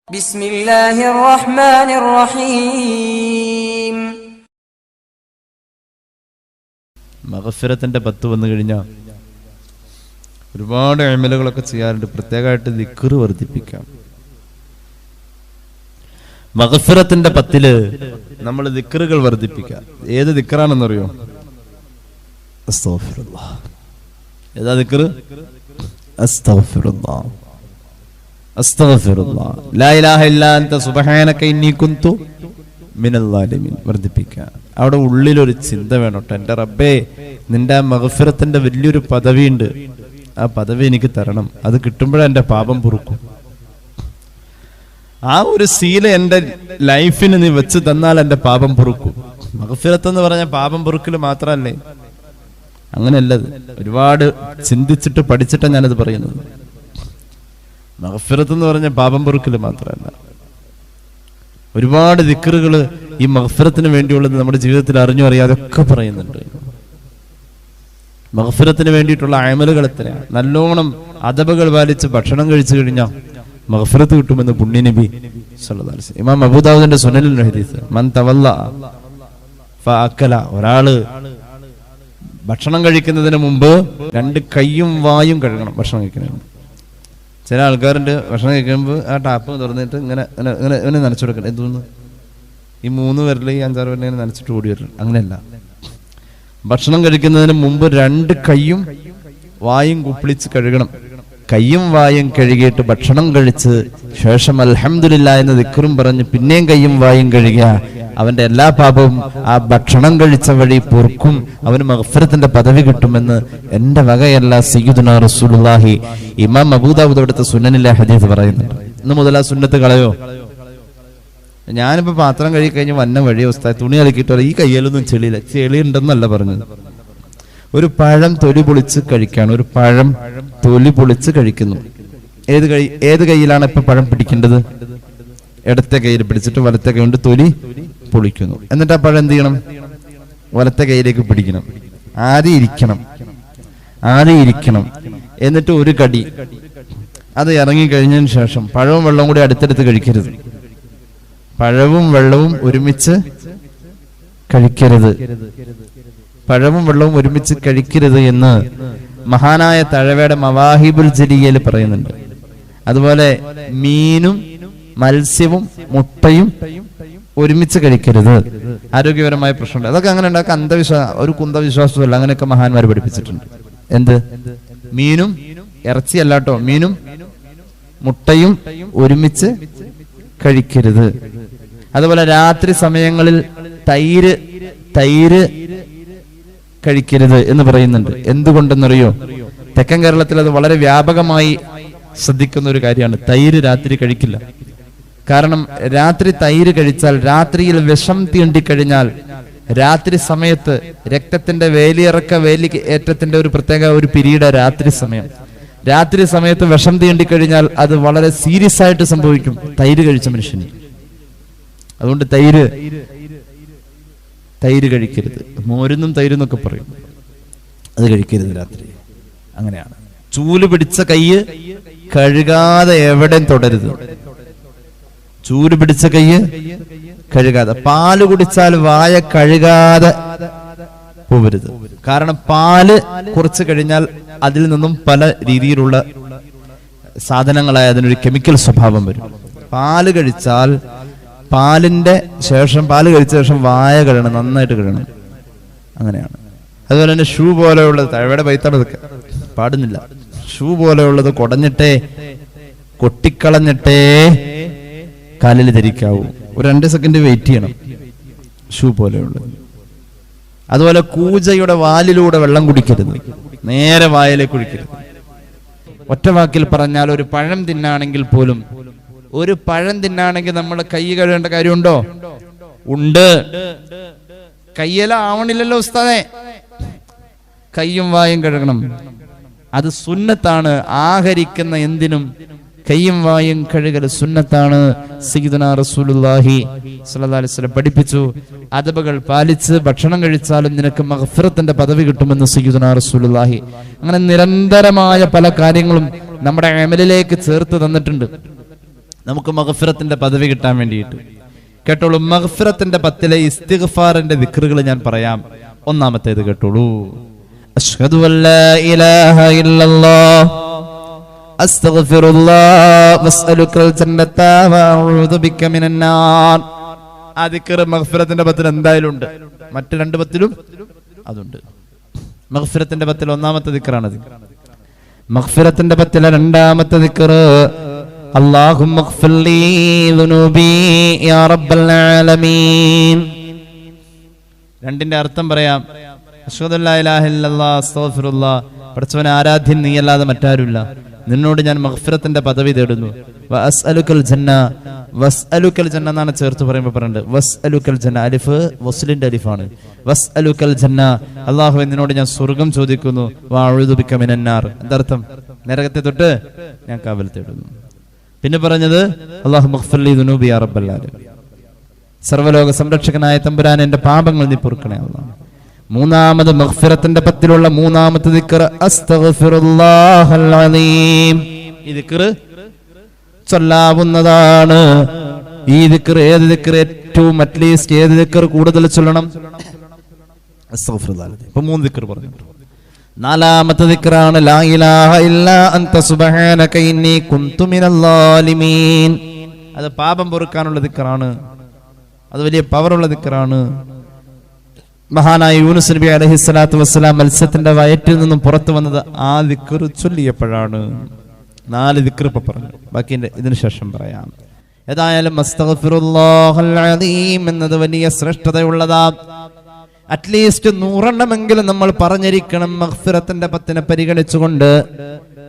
ബിസ്മില്ലാഹിർ റഹ്മാനിർ റഹീം. മഗ്ഫിറത്തിന്റെ 10 വന്നു കഴിഞ്ഞാൽ ഒരുപാട് അമലുകളൊക്കെ ചെയ്യാറുണ്ട്. പ്രത്യേകമായിട്ട് ദിക്ർ വർദ്ധിപ്പിക്കാം. മഗ്ഫിറത്തിന്റെ 10 നമ്മൾ ദിക്റുകൾ വർദ്ധിപ്പിക്കാം. ഏത് ദിക്റാണെന്നറിയോ? അസ്തഗ്ഫിറുല്ലാഹ്. ഏതാ ദിക്ർ? അസ്തഗ്ഫിറുല്ലാഹ്, അസ്തഗ്ഫിറുല്ലാഹ്, ലാ ഇലാഹ ഇല്ലാ അൻത സുബ്ഹാനക ഇന്നി കുന്തു മിനൽ ളാലിമീൻ. വർദ്ധിപ്പിക്കുക. അവിടെ ഉള്ളിലൊരു ചിന്ത വേണം. എൻ്റെ റബ്ബേ, നിന്റെ ആ മഗ്ഫിറത്തിന്റെ വലിയൊരു പദവിയുണ്ട്, ആ പദവി എനിക്ക് തരണം. അത് കിട്ടുമ്പോഴേ എൻ്റെ പാപം പൊറുക്കും. ആ ഒരു ശീല എൻ്റെ ലൈഫിന് നീ വെച്ച് തന്നാൽ എൻ്റെ പാപം പൊറുക്കും. മഗ്ഫിറത്ത് എന്ന് പറഞ്ഞ പാപം പൊറുക്കൽ മാത്രമല്ലേ? അങ്ങനെയല്ലത്. ഒരുപാട് ചിന്തിച്ചിട്ട് പഠിച്ചിട്ടാണ് ഞാനത് പറയുന്നത്. മഗ്ഫിറത്ത് എന്ന് പറഞ്ഞ പാപം പൊറുക്കൽ മാത്രമല്ല, ഒരുപാട് ദിക്റുകൾ ഈ മഗ്ഫിറത്തിന് വേണ്ടിയുള്ളത് നമ്മുടെ ജീവിതത്തിൽ അറിഞ്ഞു അറിയാതെ ഒക്കെ പറയുന്നുണ്ട്. മഗ്ഫിറത്തിന് വേണ്ടിയിട്ടുള്ള അമലുകൾ എത്രയാണ്. നല്ലോണം അദബുകൾ പാലിച്ച് ഭക്ഷണം കഴിച്ചു കഴിഞ്ഞാൽ മഗ്ഫിറത്ത് കിട്ടുമെന്ന് പുണ്യനബി സല്ലല്ലാഹു അലൈഹി വസല്ലം. ഇമാം അബൂദാവൂദിന്റെ സുനനിൽ ഹദീസ്, മൻ തവല്ല ഫഅക്കല, ഒരാള് ഭക്ഷണം കഴിക്കുന്നതിന് മുമ്പ് 2 കൈയും വായും കഴുകണം. ഭക്ഷണം കഴിക്കുന്നതിന് മുമ്പ് ചില ആൾക്കാരുണ്ട്, ഭക്ഷണം കഴിക്കുമ്പോൾ ആ ടാപ്പ് തുറന്നിട്ട് ഇങ്ങനെ ഇങ്ങനെ ഇങ്ങനെ നനച്ചു കൊടുക്കണം. എന്തോന്ന് ഈ 3 വിരൽ ഈ 5-6 വിരൽ നനച്ചിട്ട് ഓടി വരണം. അങ്ങനെയല്ല. ഭക്ഷണം കഴിക്കുന്നതിന് മുമ്പ് 2 കൈയും വായും കുപ്പിളിച്ച് കഴുകണം. കയ്യും വായും കഴുകിയിട്ട് ഭക്ഷണം കഴിച്ച് ശേഷം അൽഹംദുലില്ലാഹ് എന്ന ദിക്റും പറഞ്ഞ് പിന്നെയും കയ്യും വായും കഴുകിയ അവന്റെ എല്ലാ പാപവും ആ ഭക്ഷണം കഴിച്ച വഴി പൊറുക്കും. അവന് മഗ്ഫിറത്തിന്റെ പദവി കിട്ടുമെന്ന് എന്റെ വകയല്ല, സയ്യിദുനാ റസൂലുള്ളാഹി ഇമാം അബൂദാവൂദ് അവിടുത്തെ സുനനിലെ ഹദീസ് പറയുന്നുണ്ട്. ഇന്ന് മുതൽ ആ സുന്നത്ത് കളയോ? ഞാനിപ്പോ പാത്രം കഴുകി കഴിഞ്ഞ് വന്ന വഴി ഉസ്താദ് തുണി അലക്കിയിട്ടോ ഈ കയ്യിലൊന്നും ചെളിയില്ല. ചെളി ഉണ്ടെന്നല്ല പറഞ്ഞത്. ഒരു പഴം തൊലി പൊളിച്ച് കഴിക്കാണ്. ഒരു പഴം തൊലി പൊളിച്ച് കഴിക്കുന്നു. ഏത് കൈയിലാണ് ഇപ്പൊ പഴം പിടിക്കേണ്ടത്? ഇടത്തെ കയ്യിൽ പിടിച്ചിട്ട് വലത്തെ കൈ കൊണ്ട് തൊലി പൊളിക്കുന്നു. എന്നിട്ട് ആ പഴം എന്ത് ചെയ്യണം? വലത്തെ കൈയിലേക്ക് പിടിക്കണം. ആദ്യം ഇരിക്കണം. എന്നിട്ട് ഒരു കടി അത് ഇറങ്ങി കഴിഞ്ഞതിന് ശേഷം പഴവും വെള്ളവും കൂടി അടുത്തടുത്ത് കഴിക്കരുത്. പഴവും വെള്ളവും ഒരുമിച്ച് കഴിക്കരുത്. പഴവും വെള്ളവും ഒരുമിച്ച് കഴിക്കരുത് എന്ന് മഹാനായ തഴവയുടെ മവാഹിബുൽ ജലിയയിൽ പറയുന്നുണ്ട്. അതുപോലെ മീനും മത്സ്യവും മുട്ടയും ഒരുമിച്ച് കഴിക്കരുത്. ആരോഗ്യപരമായ പ്രശ്നമുണ്ട്. അതൊക്കെ അങ്ങനെ ഉണ്ടാക്കുക അന്ധവിശ്വാസം, ഒരു കുന്തവിശ്വാസമല്ല. അങ്ങനെയൊക്കെ മഹാന്മാർ പഠിപ്പിച്ചിട്ടുണ്ട്. എന്ത്? മീനും ഇറച്ചിയല്ലാട്ടോ, മീനും മുട്ടയും ഒരുമിച്ച് കഴിക്കരുത്. അതുപോലെ രാത്രി സമയങ്ങളിൽ തൈര് കഴിക്കരുത് എന്ന് പറയുന്നുണ്ട്. എന്തുകൊണ്ടെന്നറിയോ? തെക്കൻ കേരളത്തിൽ അത് വളരെ വ്യാപകമായി ശ്രദ്ധിക്കുന്ന ഒരു കാര്യമാണ്. തൈര് രാത്രി കഴിക്കില്ല. കാരണം രാത്രി തൈര് കഴിച്ചാൽ, രാത്രിയിൽ വിഷം തീണ്ടിക്കഴിഞ്ഞാൽ, രാത്രി സമയത്ത് രക്തത്തിന്റെ ഏറ്റത്തിന്റെ ഒരു പ്രത്യേക ഒരു പിരീഡ് രാത്രി സമയം. രാത്രി സമയത്ത് വിഷം തീണ്ടിക്കഴിഞ്ഞാൽ അത് വളരെ സീരിയസ് ആയിട്ട് സംഭവിക്കും തൈര് കഴിച്ച മനുഷ്യന്. അതുകൊണ്ട് തൈര് കഴിക്കരുത്. മോരുന്നും തൈരെന്നൊക്കെ പറയും. അത് കഴിക്കരുത് രാത്രി. അങ്ങനെയാണ്. ചൂല് പിടിച്ച കൈ കഴുകാതെ എവിടെയും തൊടരുത്. ചൂല് പിടിച്ച കൈ കഴുകാതെ. പാല് കുടിച്ചാൽ വായ കഴുകാതെ പോവരുത്. കാരണം പാല് കുറച്ച് കഴിഞ്ഞാൽ അതിൽ നിന്നും പല രീതിയിലുള്ള സാധനങ്ങളായ അതിനൊരു കെമിക്കൽ സ്വഭാവം വരും. പാല് കഴിച്ചാൽ പാല് കഴിച്ച ശേഷം വായ കഴുകണം, നന്നായിട്ട് കഴുകണം. അങ്ങനെയാണ്. അതുപോലെ തന്നെ ഷൂ പോലെയുള്ളത്, തഴവയുടെ പൈത്തടതൊക്കെ പാടുന്നില്ല. ഷൂ പോലെയുള്ളത് കൊട്ടിക്കളഞ്ഞിട്ടേ കാലിൽ ധരിക്കാവൂ. ഒരു 2 സെക്കൻഡ് വെയിറ്റ് ചെയ്യണം. ഷൂ പോലെയുള്ളത്. അതുപോലെ കൂജയുടെ വാലിലൂടെ വെള്ളം കുടിക്കരുത്. നേരെ വായിലേക്ക് കുടിക്കരുത്. ഒറ്റ വാക്കിൽ പറഞ്ഞാൽ, ഒരു പഴം തിന്നാണെങ്കിൽ പോലും, ഒരു പഴം തിന്നാണെങ്കിൽ നമ്മൾ കൈ കഴുകേണ്ട കാര്യമുണ്ടോ? ഉണ്ട്. കയ്യില ആവണില്ലല്ലോ ഉസ്താദേ. കയ്യും വായും കഴുകണം. അത് സുന്നത്താണ്. ആഹരിക്കുന്ന എന്തിനും കയ്യും വായും കഴുകൽ സുന്നത്താണ്. സയ്യിദുനാ റസൂലുള്ളാഹി സ്വല്ലല്ലാഹു അലൈഹി വസല്ലം പഠിപ്പിച്ചു. അദബുകൾ പാലിച്ച് ഭക്ഷണം കഴിച്ചാലും നിനക്ക് മഗ്ഫിറത്തിന്റെ പദവി കിട്ടുമെന്ന് സയ്യിദുനാ റസൂലുള്ളാഹി. അങ്ങനെ നിരന്തരമായ പല കാര്യങ്ങളും നമ്മുടെ അമലിലേക്ക് ചേർത്ത് തന്നിട്ടുണ്ട്. നമുക്ക് മഗ്ഫിറത്തിന്റെ പദവി കിട്ടാൻ വേണ്ടിയിട്ട്. കേട്ടോളൂ, മഗ്ഫിറത്തിന്റെ 10 ഇസ്തിഗ്ഫാറിന്റെ ദിക്റുകൾ ഞാൻ പറയാം. ഒന്നാമത്തേത് കേട്ടോളൂ. അശ്ഹദു അല്ലാ ഇലാഹ ഇല്ലല്ലാഹ് അസ്തഗ്ഫിറുല്ലാഹ് വസ്അലുക്കൽ ജന്നത വഅഊദു ബിക മിനൻ നാർ. ആ ദിക്ർ മഗ്ഫിറത്തിന്റെ 10 എന്തായാലും ഉണ്ട്. മറ്റു 2 10 അതുണ്ട്. മഗ്ഫിറത്തിന്റെ 10 ഒന്നാമത്തെ ദിക്റാണത്. മഗ്ഫിറത്തിന്റെ 10 രണ്ടാമത്തെ ദിക്ർ അല്ലാഹുമ്മ ഗ്ഫിർ ലീ ദുനൂബി യാ റബ്ബൽ ആലമീൻ. രണ്ടിന്റെ അർത്ഥം പറയാം. അശ്ഹദു അല്ലാ ഇലാഹ ഇല്ലല്ലാഹ് അസ്തഗ്ഫിറുല്ലാഹ്. പടച്ചവനെ, ആരാധ്യൻ നീയല്ലാതെ മറ്റാരുമില്ല. നിന്നോട് ഞാൻ മഗ്ഫിറത്തിന്റെ പദവി തേടുന്നു. വഅസ്അലുക്കൽ ജന്ന. വസ്അലുക്കൽ ജന്ന എന്നാണ് ചേർത്ത് പറയുമ്പോൾ പറയുന്നത്. വസ്അലുക്കൽ ജന്ന, അലിഫ് വസ്ലിന്റെ അലിഫാണ്. വസ്അലുക്കൽ ജന്ന, അല്ലാഹുവേ നിന്നോട് ഞാൻ സ്വർഗ്ഗം ചോദിക്കുന്നു. വഅഊദു ബിക മിനൻ നാർ. എന്തർത്ഥം? നരകത്തെ തൊട്ട് ഞാൻ കാവൽ തേടുന്നു. പിന്നെ പറഞ്ഞത് അല്ലാഹുമ്മ ഗ്ഫിർ ലീ ദുനൂബി യാ റബ്ബൽ ആലമീൻ. സർവ്വലോക സംരക്ഷകനായ തമ്പുരാൻ, എന്റെ പാപങ്ങൾ നീ പൊറുക്കണേ അല്ലാഹ്. മൂന്നാമത് മഗ്ഫിറത്തിന്റെ 10 മൂന്നാമത്തെ ദിക്ർ അസ്തഗ്ഫിറുല്ലാഹൽ അലീം. ഈ ദിക്ർ ചൊല്ലാവുന്നതാണ്. ഈ ദിക്ർ ഏത് ദിക്ർ ഏറ്റവും അറ്റ്ലീസ്റ്റ് ഏത് ദിക്ർ കൂടുതൽ ചൊല്ലണം? അസ്തഗ്ഫിറുല്ലാഹൽ അലീം. ഇപ്പോ 3 ദിക്ർ പറഞ്ഞു. നാലാമത്തെ ദിക്റാണ് ലാ ഇലാഹ ഇല്ലാ അൻത സുബ്ഹാനക ഇന്നി കുന്തു മിനൽ ളാലിമീൻ. അത് പാപം പൊറുക്കാനുള്ള ദിക്റാണ്. അത് വലിയ പവറുള്ള ദിക്റാണ്. മഹാനായ യൂനുസ് നബി അലൈഹിസ്സലാത്തു വസ്സലാം മത്സ്യത്തിന്റെ വയറ്റിൽ നിന്നും പുറത്തു വന്നത് ആ ദിക്ർ ചൊല്ലിയപ്പോഴാണ്. 4 ദിക്ർ ഇപ്പൊ പറഞ്ഞു. ബാക്കി ഇതിനു ശേഷം പറയാം. ഏതായാലും അസ്തഗ്ഫിറുല്ലാഹൽ അലീം എന്നത് വലിയ ശ്രേഷ്ഠതയുള്ളതാ. അറ്റ്ലീസ്റ്റ് 100 നമ്മൾ പറഞ്ഞിരിക്കണം. മഗ്ഫിറത്തിന്റെ 10 പരിഗണിച്ചുകൊണ്ട്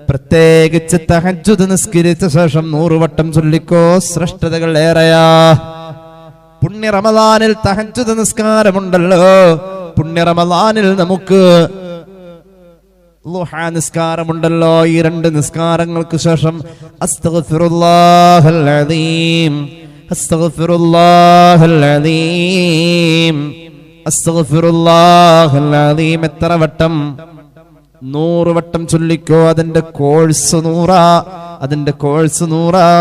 പ്രത്യേകിച്ച് തഹജ്ജുദ് നിസ്കരിച്ച ശേഷം 100 വട്ടം ചൊല്ലിക്കോ. ശ്രേഷ്ഠതകൾ ഏറെയാ. പുണ്യ റമദാനിൽ തഹജ്ജുദ് നിസ്കാരമുണ്ടല്ലോ. പുണ്യ റമദാനിൽ നമുക്ക് ളുഹാ നിസ്കാരമുണ്ടല്ലോ. ഈ 2 നിസ്കാരങ്ങൾക്ക് ശേഷം അസ്തഗ്ഫിറുല്ലാഹൽ അലീം, അസ്തഗ്ഫിറുല്ലാഹൽ അലീം, അസ്തഗ്ഫിറുല്ലാഹൽ അലീം എത്ര വട്ടം? 100 വട്ടം ചൊല്ലിക്കോ. അതിന്റെ കോഴ്സ് 100.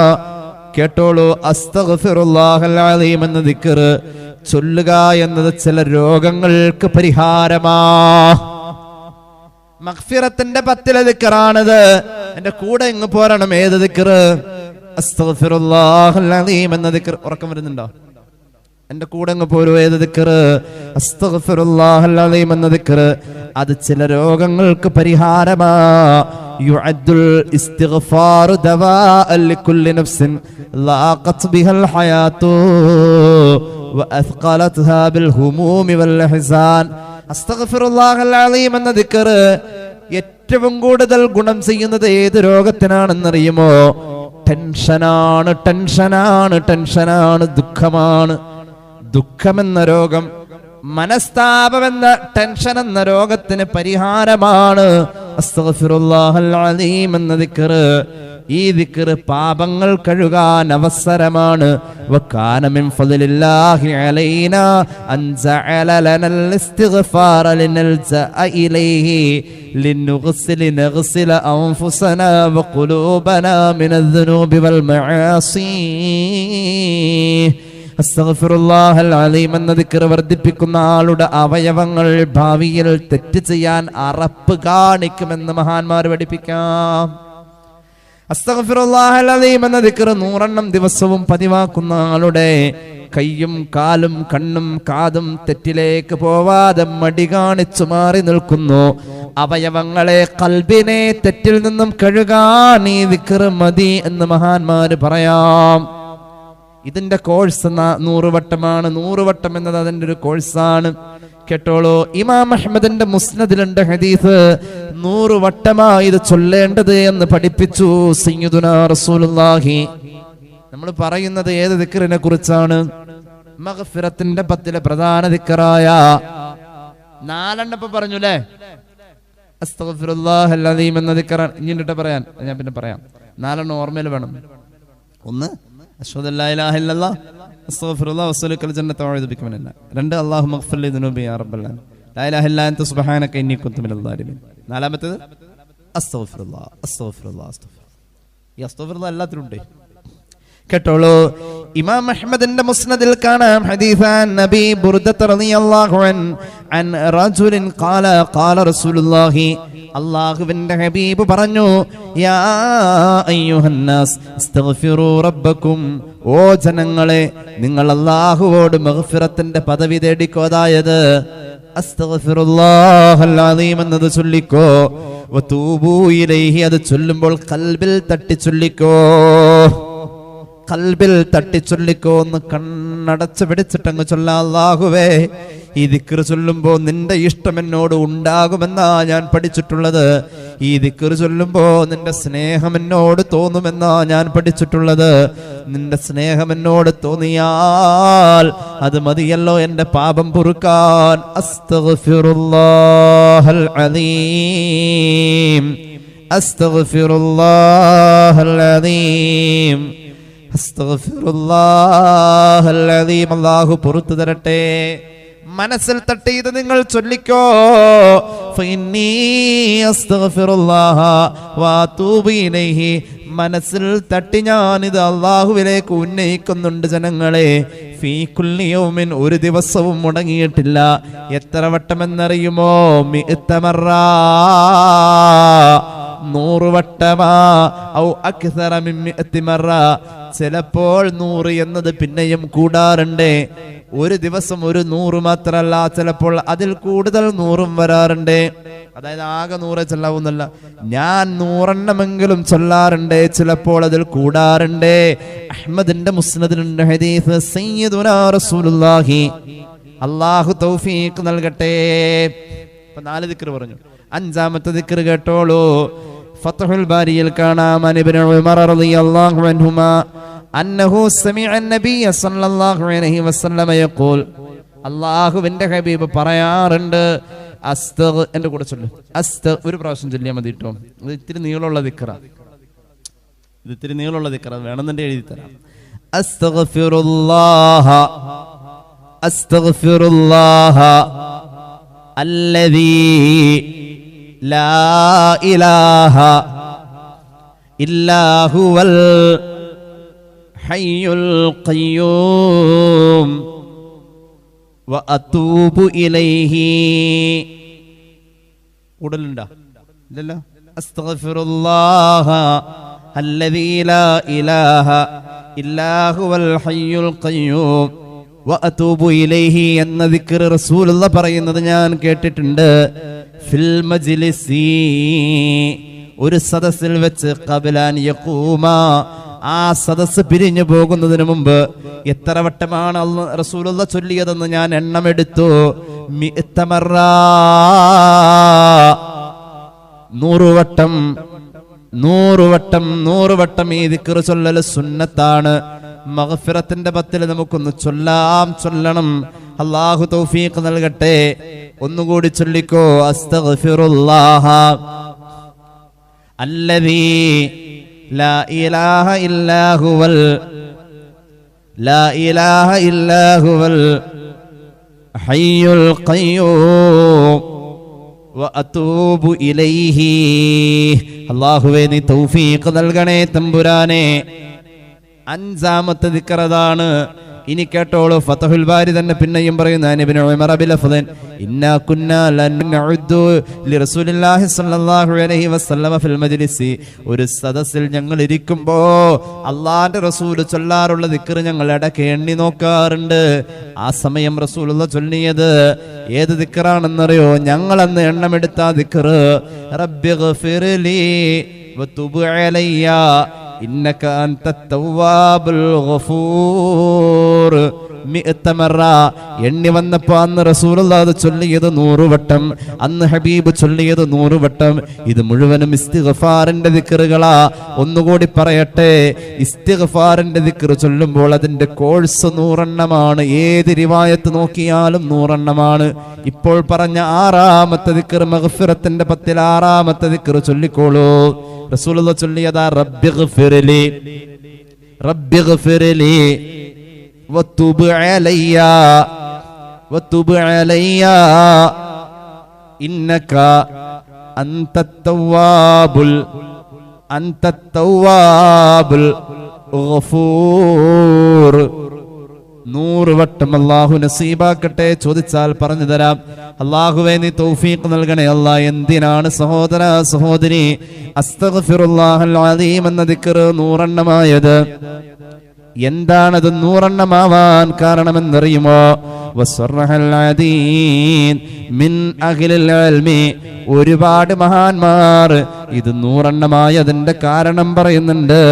കേട്ടോളൂ, അസ്തഗ്ഫിറുല്ലാഹൽ അലീം എന്ന ദിക്ർ ചൊല്ലുക എന്നത് ചില രോഗങ്ങൾക്ക് പരിഹാരമാ. മഗ്ഫിറത്തിന്റെ 10 ദിക്റാണിത്. എന്റെ കൂടെ ഇങ്ങ് പോരണം. ഏത് ദിക്ർ? അസ്തഗ്ഫിറുല്ലാഹൽ അലീം എന്ന ദിക്ർ. ഉറക്കം വരുന്നുണ്ടോ? എന്റെ കൂടെ അങ്ങ് പോരൂ. ഏത് ദിക്ർ? അസ്തഗ്ഫിറുല്ലാഹൽ അലീം എന്ന ദിക്ർ. അത് ചില രോഗങ്ങൾക്ക് പരിഹാരമാ. യുഅദ്ദുൽ ഇസ്തിഗ്ഫാറു ദവാഅൻ ലികുല്ലി നഫ്സിൻ ലാഖത് ബിഹൽ ഹയാതു വഅസ്ഖലത്ഹാ ബിൽ ഹുമൂമി വൽ അഹ്സാൻ. അസ്തഗ്ഫിറുല്ലാഹൽ അലീം എന്ന ദിക്ർ ഏറ്റവും കൂടുതൽ ഗുണം ചെയ്യുന്നത് ഏത് രോഗത്തിനാണെന്നറിയുമോ? ടെൻഷനാണ്, ദുഃഖമെന്ന രോഗം, മനസ്താപമെന്ന ടെൻഷൻ എന്ന രോഗത്തിന് പരിഹാരമാണ് അസ്തഗ്ഫിറുല്ലാഹൽ അലീം എന്ന ദിക്ർ. ഈ ദിക്ർ പാപങ്ങൾ കഴുകാൻ അവസരമാണ്. വകാന മിൻ ഫളില്ലാഹി അലൈനാ അൻ ജഅല ലനൽ ഇസ്തിഗ്ഫാറ ലിനൽജഅ ഇലൈഹി ലിനുഗ്സില അൻഫുസനാ വഖുലൂബനാ മിനദ് ദുനൂബി വൽ മആസി. അസ്തഗ്ഫിറുല്ലാഹൽ അലീം എന്ന ദിക്ർ വർദ്ധിപ്പിക്കുന്ന ആളുടെ അവയവങ്ങൾ ഭാവിയിൽ തെറ്റ് ചെയ്യാൻ അറപ്പ് കാണിക്കുമെന്ന് മഹാന്മാർ പഠിപ്പിക്കാം. അസ്തഗ്ഫിറുല്ലാഹൽ അലീം എന്ന ദിക്ർ 100 ദിവസവും പതിവാക്കുന്ന ആളുടെ കൈയും കാലും കണ്ണും കാതും തെറ്റിലേക്ക് പോവാതെ മടി കാണിച്ചു മാറി നിൽക്കുന്നു. അവയവങ്ങളെ, കൽബിനെ തെറ്റിൽ നിന്നും കഴുകാൻ ഈ ദിക്ർ മതി എന്ന് മഹാന്മാര് പറയാം. ഇതിന്റെ കോഴ്സ് 100 വട്ടമാണ്. 100 വട്ടം എന്നത് അതിന്റെ ഒരു കോഴ്സാണ്. കേട്ടോളൂ, ഇമാം അഹ്മദിന്റെ മുസ്നദിലുണ്ട് ഹദീസ്. 100 വട്ടമായി ഇത് ചൊല്ലേണ്ടത് എന്ന് പഠിപ്പിച്ചു സയ്യിദുനാ റസൂലുള്ളാഹി. നമ്മൾ പറയുന്നത് ഏത് ദിക്റിനെ കുറിച്ചാണ്? മഗ്ഫിറത്തിന്റെ 10 പ്രധാന ദിക്റായ 4 പറഞ്ഞു അല്ലേ? അസ്തഗ്ഫിറുല്ലാഹൽ അലീം എന്ന ദിക്ർ ഇന്നിട്ട് പറയാൻ ഞാൻ പിന്നെ പറയാം. 4 ഓർമ്മയിൽ വേണം. 1 അശ്ഹദു അല്ലാ ഇലാഹ ഇല്ലല്ലാഹ് അസ്തഗ്ഫിറുല്ലാഹ് വസ്സലുക്കൽ ജന്നത വഅഊദു ബിക മിനൻ നാർ. 2 അല്ലാഹുമ്മ ഗ്ഫിർ ലി ദുനൂബി യാ റബ്ബൽ ആലമീൻ ലാ ഇലാഹ ഇല്ലാ അൻത സുബ്ഹാനക ഇന്നി കുന്തു മിനൽ ളാലിമീൻ. 4 അസ്തഗ്ഫിറുല്ലാഹ്. ഈ അസ്തഗ്ഫിറുല്ലാഹ് എല്ലാത്തിലും ഉണ്ട്. കേട്ടോളൂ. ഇമാം അഹ്മദിന്റെ മുസ്നദിൽ കാണാം ഹദീസാൻ നബി ബുർദത റളിയല്ലാഹു അൻ റജുലിൻ ഖാല ഖാല റസൂലുള്ളാഹി, അല്ലാഹുവിന്റെ ഹബീബ് പറഞ്ഞു, യാ അയ്യുഹന്നാസ് ഇസ്തഗ്ഫിറൂ റബ്ബക്കും, ഓ ജനങ്ങളെ നിങ്ങൾ അല്ലാഹുവോട് മഗ്ഫിറത്തിന്റെ പദവി തേടിക്കോ. അതായത് അസ്തഗ്ഫിറുല്ലാഹൽ അലീം എന്നത് ചൊല്ലിക്കോ. വതൂബൂ ഇലൈഹി, അത് ചൊല്ലുമ്പോൾ ഖൽബിൽ തട്ടി ചൊല്ലിക്കോ. ഖൽബിൽ തട്ടിച്ചൊല്ലിക്കോ. ഒന്ന് കണ്ണടച്ച് പിടിച്ചിട്ടങ്ങ് ചൊല്ലാ, അല്ലാഹുവേ ഈ ദിക്ർ ചൊല്ലുമ്പോ നിന്റെ ഇഷ്ടം എന്നോട് ഉണ്ടാകുമെന്നാ ഞാൻ പഠിച്ചിട്ടുള്ളത്. ഈ ദിക്ർ ചൊല്ലുമ്പോ നിന്റെ സ്നേഹം എന്നോട് തോന്നുമെന്നാ ഞാൻ പഠിച്ചിട്ടുള്ളത്. നിന്റെ സ്നേഹം എന്നോട് തോന്നിയാൽ അത് മതിയല്ലോ എന്റെ പാപം പൊറുക്കാൻ. അസ്തഗ്ഫിറുല്ലാഹൽ അലീം, അസ്തഗ്ഫിറുല്ലാഹൽ അലീം, അസ്തഗ്ഫിറുല്ലാഹൽ അലീം. അല്ലാഹു പുറത്തു തരട്ടെ. മനസ്സിൽ തട്ടി ഇത് നിങ്ങൾ ചൊല്ലിക്കോ. ഫഇന്നീ അസ്തഗ്ഫിറുല്ലാഹ വഅതൂബു ഇലൈഹി, മനസ്സിൽ തട്ടി ഞാൻ ഇത് അല്ലാഹുവിലേക്ക് ഉന്നയിക്കുന്നുണ്ട് ജനങ്ങളെ. ഫീ കുല്ലി യൗമിൻ, ഒരു ദിവസവും മുടങ്ങിയിട്ടില്ല. എത്ര വട്ടമെന്നറിയുമോ? 100 മറ, 100 വട്ടമാ. ഔ അക്സറ മിൻ 100 മറ, ചിലപ്പോൾ 100 എന്നത് പിന്നെയും കൂടാറുണ്ട്. ഒരു ദിവസം ഒരു 100 മാത്രല്ല, ചിലപ്പോൾ അതിൽ കൂടുതൽ 100ഉം വരാറുണ്ട്. അതായത് ആകെ 100 ചൊല്ലാവുന്നല്ല, ഞാൻ 100 എണ്ണമെങ്കിലും ചൊല്ലാറുണ്ട്, ചിലപ്പോൾ അതിൽ കൂടാറുണ്ട്. അഹ്മദിന്റെ മുസ്നദിലുണ്ട് ഹദീസ്, സയ്യിദുനാ റസൂലുള്ളാഹി, അല്ലാഹു തൗഫീഖ് നൽകട്ടെ. ഇപ്പൊ 4 ദിക്ർ പറഞ്ഞു. 5ാമത്തെ ദിക്ർ കേട്ടോളൂ. ഫത്ഹുൽ ബാരിയിൽ കാണാം ഇബ്നു ഉമർ റളിയല്ലാഹു അൻഹുമാ അന്നഹു സമിഅ നബിയ സല്ലല്ലാഹു അലൈഹി വസല്ലം യഖൂൽ, അല്ലാഹുവിന്റെ ഹബീബ് പറയാറുണ്ട്, എന്റെ കൂടെ ചൊല്ലു, ഒരു പ്രാവശ്യം ചൊല്ലിയാൽ മതി കേട്ടോ. ഇത് ഇത്തിരി നീളമുള്ള ദിക്റാ, ഇത് ഇത്തിരി നീളമുള്ള ദിക്റാ, വേണമെന്നുണ്ടെങ്കിൽ എഴുതി തരാം. അസ്തഗ്ഫിറുല്ലാഹ, അസ്തഗ്ഫിറുല്ലാഹ അല്ലദീ ലാ ഇലാഹ ഇല്ലാ ഹുവൽ ഹയ്യുൽ ഖയ്യൂം വഅതൂബു ഇലൈഹി. കൂടുതലുണ്ടോ? ഇല്ലല്ലോ. അസ്തഗ്ഫിറുല്ലാഹ അല്ലദീ ലാ ഇലാഹ ഇല്ലാ ഹുവൽ ഹയ്യുൽ ഖയ്യൂം വഅതൂബു ഇലൈഹി എന്ന ദിക്ർ റസൂലുള്ളാഹി പറയുന്നത് ഞാൻ കേട്ടിട്ടുണ്ട്. ഫിൽ മജ്ലിസി, ഒരു സദസ്സിൽ വെച്ച്, ഖബലാൻ യഖൂമ, ആ സദസ്സ് പിരിഞ്ഞു പോകുന്നതിന് മുമ്പ്. എത്ര വട്ടമാണ് റസൂലുള്ളാഹി ചൊല്ലിയതെന്ന് ഞാൻ എണ്ണമെടുത്തു. 100 മറ, 100 വട്ടം, 100 വട്ടം, 100 വട്ടം ഈ ദിക്ർ ചൊല്ലൽ സുന്നത്താണ്. മഗ്ഫിറത്തിന്റെ പത്തിൽ നമുക്കൊന്ന് ചൊല്ലണം. അല്ലാഹു തൗഫീഖ് നൽകട്ടെ. ഒന്നുകൂടി ചൊല്ലിക്കോ. അസ്തഗ്ഫിറുല്ലാഹ അല്ലദീ ലാ ഇലാഹ ഇല്ലാ ഹുവൽ, ലാ ഇലാഹ ഇല്ലാ ഹുവൽ ഹയ്യുൽ ഖയ്യൂം വഅതൂബു ഇലൈഹി. അല്ലാഹുവേ നീ തൗഫീഖ് നൽകണേ തമ്പുരാനെ. 5ാമത്തെ ദിക്ർ അതാണ്. ഇനി കേട്ടോളൂ. ഫത്ഹുൽ ബാരി തന്നെ പിന്നെയും പറയുന്നു, ഇബ്നു ഉമർ ബിലഫ്ദൻ ഇന്നാ കുന്നാ ലനഉദ്ദു ലിറസൂലില്ലാഹി സ്വല്ലല്ലാഹു അലൈഹി വസല്ലമ ഫിൽ മജ്ലിസി, ഒരു സദസ്സിൽ ഞങ്ങൾ ഇരിക്കുമ്പോ അല്ലാഹുവിന്റെ റസൂൽ ചൊല്ലാറുള്ള ദിക്ർ ഞങ്ങൾ ഇടയ്ക്ക് എണ്ണി നോക്കാറുണ്ട്. ആ സമയം റസൂലുള്ളാഹി ചൊല്ലിയത് ഏത് ദിക്റാണെന്നറിയോ? ഞങ്ങൾ അന്ന് എണ്ണമെടുത്ത ദിക്ർ, റബ്ബിഗ്ഫിർലി വതുബ് അലയ്യ ഇന്നക അൻതത് തവ്വാബുൽ ഗഫൂർ. 100 മറ എണ്ണി വന്നപ്പോ അന്ന് റസൂലുള്ളാഹി ചൊല്ലിയത് 100 വട്ടം, അന്ന് ഹബീബ് ചൊല്ലിയത് 100 വട്ടം. ഇത് മുഴുവനും ഇസ്തിഗ്ഫാറിന്റെ ദിക്റുകളാ. ഒന്നുകൂടി പറയട്ടെ, ഇസ്തിഗ്ഫാറിന്റെ ദിക്ർ ചൊല്ലുമ്പോൾ അതിന്റെ കോഴ്സ് 100 എണ്ണമാണ്. ഏത് റിവായത്ത് നോക്കിയാലും 100 എണ്ണമാണ്. ഇപ്പോൾ പറഞ്ഞ 6ാമത്തെ ദിക്ർ, മഗ്ഫിറത്തിന്റെ 10ൽ 6ാമത്തെ ദിക്ർ ചൊല്ലിക്കോളൂ. റസൂലുള്ളാഹി ചൊല്ലിയതാ, റബ്ബിഗ്ഫിർലി, റബ്ബിഗ്ഫിർലി വതുബ് അലയ്യ, വതുബ് അലയ്യ ഇന്നക അൻതത് തവ്വാബുൽ, അൻതത് തവ്വാബുൽ ഗഫൂർ. 100 വട്ടം അല്ലാഹു നസീബാക്കട്ടെ. ചോദിച്ചാൽ പറഞ്ഞു തരാം. അല്ലാഹുവേ നീ തൗഫീഖ് നൽകണേ അല്ലാ. എന്തിനാണ് സഹോദര സഹോദരി അസ്തഗ്ഫിറുല്ലാഹൽ അലീം എന്ന ദിക്ർ 100 എണ്ണമായത്? എന്താണത് 100 എണ്ണമാവാൻ കാരണമെന്നറിയുമോ? ഒരുപാട് മഹാന്മാർ ഇത് 100 എണ്ണമായതിന്റെ കാരണം പറയുന്നുണ്ട്.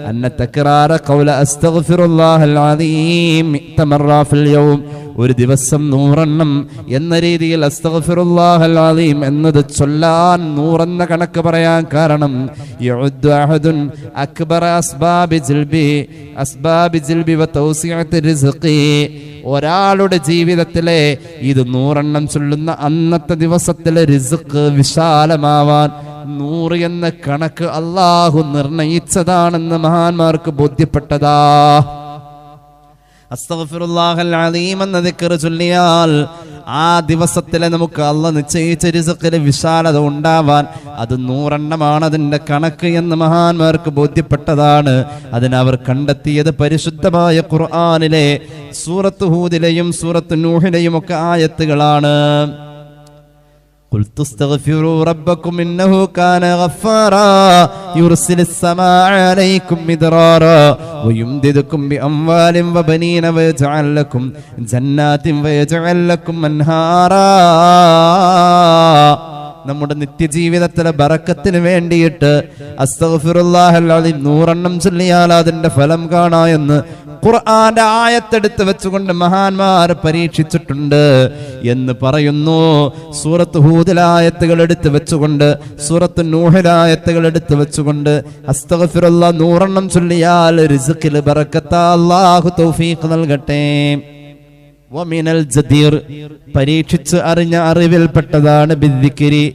അന്ന തക്റാറ ഖൗല അസ്തഗ്ഫിറുല്ലാഹൽ അലീം തമറ ഫിൽ യൗം, ഒരു ദിവസം 100 എണ്ണം എന്ന രീതിയിൽ അസ്തഗ്ഫിറുല്ലാഹൽ അലീം എന്നത് ചൊല്ലാൻ 100 എന്ന കണക്ക് പറയാൻ കാരണം യഉദ്ദു അഹദുൻ അക്ബറ അസ്ബാബി ജിൽബി വ തൗസിഅത്തി റിസ്ഖി, ഒരാളുടെ ജീവിതത്തിലെ ഇത് 100 എണ്ണം ചൊല്ലുന്ന അന്നത്തെ ദിവസത്തിലെ റിസ്ഖ് വിശാലമാവാൻ 100 എന്ന കണക്ക് അല്ലാഹു നിർണയിച്ചതാണെന്ന് മഹാന്മാർക്ക് ബോധ്യപ്പെട്ടതാ. അസ്തഗ്ഫിറുല്ലാഹൽ അലീം എന്ന ദിക്ർ ചൊല്ലിയാൽ ആ ദിവസത്തിലെ നമുക്ക് അല്ലാഹ് നിശ്ചയിച്ച റിസ്ഖിലെ വിശാലത ഉണ്ടാവാൻ അത് 100 എണ്ണമാണ് അതിന്റെ കണക്ക് എന്ന് മഹാന്മാർക്ക് ബോധ്യപ്പെട്ടതാണ്. അതിനവർ കണ്ടെത്തിയത് പരിശുദ്ധമായ ഖുർആനിലെ സൂറത്ത് ഹൂദിലെയും സൂറത്ത് നൂഹിലെയും ഒക്കെ ആയത്തുകളാണ്. قلت استغفروا ربكم إنه كان غفارا يرسل السماء عليكم مدرارا ويمددكم بأموال وبنين ويجعل لكم جنات ويجعل لكم أنهارا. നമ്മുടെ നിത്യജീവിതത്തിലെ ബറക്കത്തിന് വേണ്ടിയിട്ട് അസ്തഗ്ഫിറുല്ലാഹൽ അലീം 100 എണ്ണം ചൊല്ലിയാൽ അതിന്റെ ഫലം കാണാമെന്ന് ഖുർആന്റെ ആയത്തെടുത്ത് വെച്ചുകൊണ്ട് മഹാന്മാർ പരീക്ഷിച്ചിട്ടുണ്ട് എന്ന് പറയുന്നു. സൂറത്ത് ഹൂദിലെ ആയത്തുകൾ എടുത്ത് വെച്ചുകൊണ്ട്, സൂറത്ത് നൂഹിലെ ആയത്തുകൾ എടുത്ത് വെച്ചുകൊണ്ട് അസ്തഗ്ഫിറുല്ലാഹ് 100 എണ്ണം ചൊല്ലിയാൽ റിസ്ഖിൽ ബറക്കത്ത. അല്ലാഹു തൗഫീഖ് നൽകട്ടെ. വമിനൽ ജദീർ, പരീക്ഷിച്ച് അറിഞ്ഞ അറിവിൽപ്പെട്ടതാണ് ബിദ്ദിക്രി,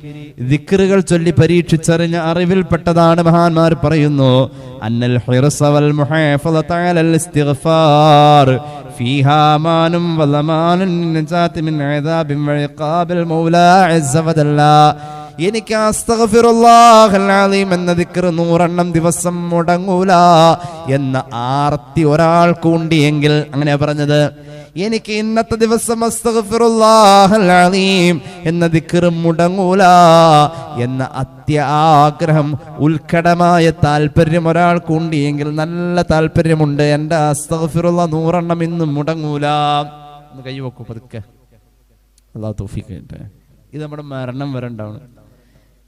ദിക്റുകൾ ചൊല്ലി പരീക്ഷിച്ചറിഞ്ഞ അറിവിൽപ്പെട്ടതാണ്. മഹാന്മാർ പറയുന്നു അന്നൽ ഹിർസ വൽ മുഹാഫളത അലൽ ഇസ്തിഗ്ഫാർ ഫീഹാ മാനും വലമാനുൻ നജാതി മിൻ അദാബിൻ വഇഖാബിൽ മൗലാ അസ്സ വജല്ല. എനിക്ക് അസ്തഗ്ഫിറുല്ലാഹൽ അലീം എന്ന ദിക്ർ 100 എണ്ണം ദിവസം മുടങ്ങൂല എന്ന ആർത്തി ഒരാൾക്ക് ഉണ്ടെങ്കിൽ, അങ്ങനെയാ പറഞ്ഞത്, എനിക്ക് ഇന്നത്തെ ദിവസം അസ്തഗ്ഫിറുല്ലാഹൽ അലീം എന്ന ദിക്ർ മുടങ്ങൂല എന്ന ആഗ്രഹം, ഉത്കടമായ താല്പര്യം ഒരാൾക്ക് ഉണ്ടെങ്കിൽ, നല്ല താല്പര്യമുണ്ട്, എന്റെ അസ്തഗ്ഫിറുല്ലാഹ് 100 എണ്ണം ഇന്നും മുടങ്ങൂല എന്ന് കൈവെക്കൂ പതുക്കെ. അല്ലാഹു തൗഫീഖ് ചെയ്യട്ടെ. ഇത് നമ്മുടെ മരണം വരെ ഉണ്ടാവണം.